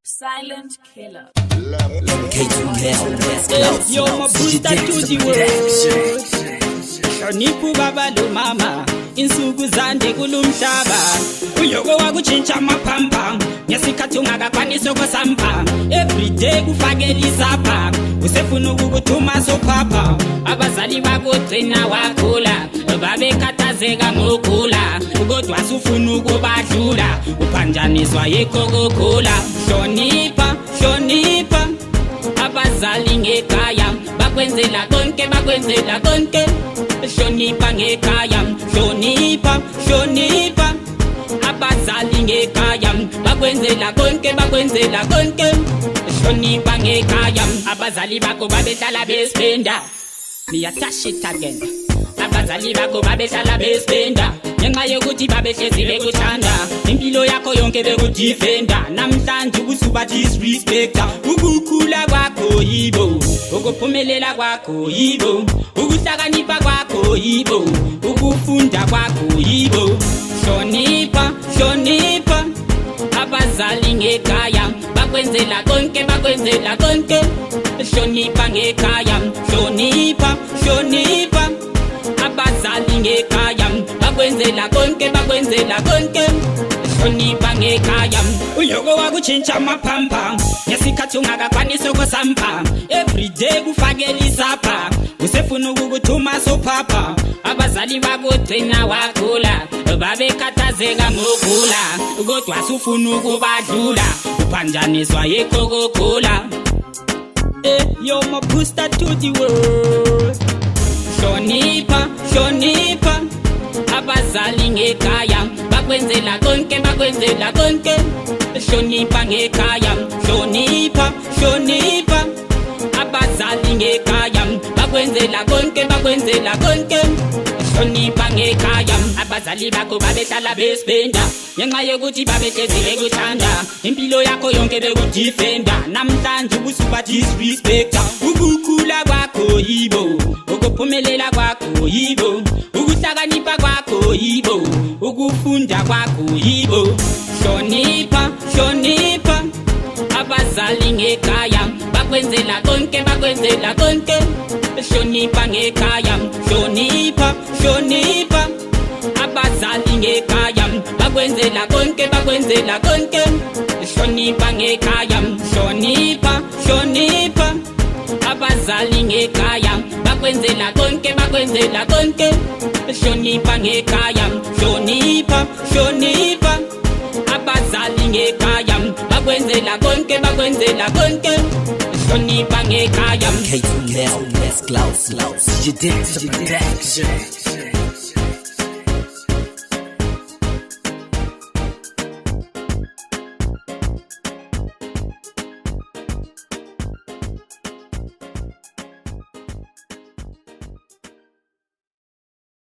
Silent killer. Yo, my booster to the world. Shonipu baba lo mama insuku zande kulumhlaba uyoko wakuchincha maphampa ngesikhathi ungakakwanisa ukusampa everyday kufakela isapha usefuna ukukuthuma sophapha abazali bakugcina wakhula babekhathazeka ngokhula kodwa usufuna ukubadlula uphanjaniswa yikho hlonipha abazali ngekhaya bakwenzela konke hlonipha ngekhaya hlonipha abazali ngekhaya bakwenzela konke hlonipha ngekhaya abazali bakho babehlala besipenda niyatasha it again abazali bakho babehlala besipenda ngenxa yokuthi babehlezi bekuthanda impilo yakho yonke bekudefenda namhlanje usuba disrespecta ukukhula kwakho yibo ukuphumelela kwakho yibo ukuhlakanipha kwakho yibo ukufunda kwakho yibo hlonipha abazali ngekhaya bakwenzela konke hlonipha ngekhaya hlonipha abazali ngekhaya bakwenzela konke hlonipha ngekhaya uyoko wakuchincha maphampa ngesikhathi ungakakwanisa ukusampa everyday kufakela isapha usefuna ukukuthuma sophapha abazali bakugcina wakhula babekhathazeka ngokhula kodwa usufuna ukubadlula uphanjaniswa yikho yo my booster to the world hlonipha abazali ngekhaya bakwenzela konke hlonipha ngekhaya hlonipha abazali ngekhaya bakwenzela konke hlonipha ngekhaya abazali bakho babehlala besipenda ngenxa yokuthi babehlezi bekuthanda impilo yakho yonke bekudefenda namhlanje ubusuba disrespecta ukukhula kwakho yibo ukuphumelela kwakho yibo ukuhlakanipha kwakho yibo ukufunda kwakho yibo hlonipha abazali ngekhaya bakwenzela konke hlonipha ngekhaya hlonipha abazali ngekhaya bakwenzela konke hlonipha ngekhaya hlonipha abazali ngekhaya bakwenzela konke hlonipha ngekhaya hlonipha abazali ngekhaya bakwenzela konke hlonipha ngekhaya K2 Mel, let's glouse. You did production.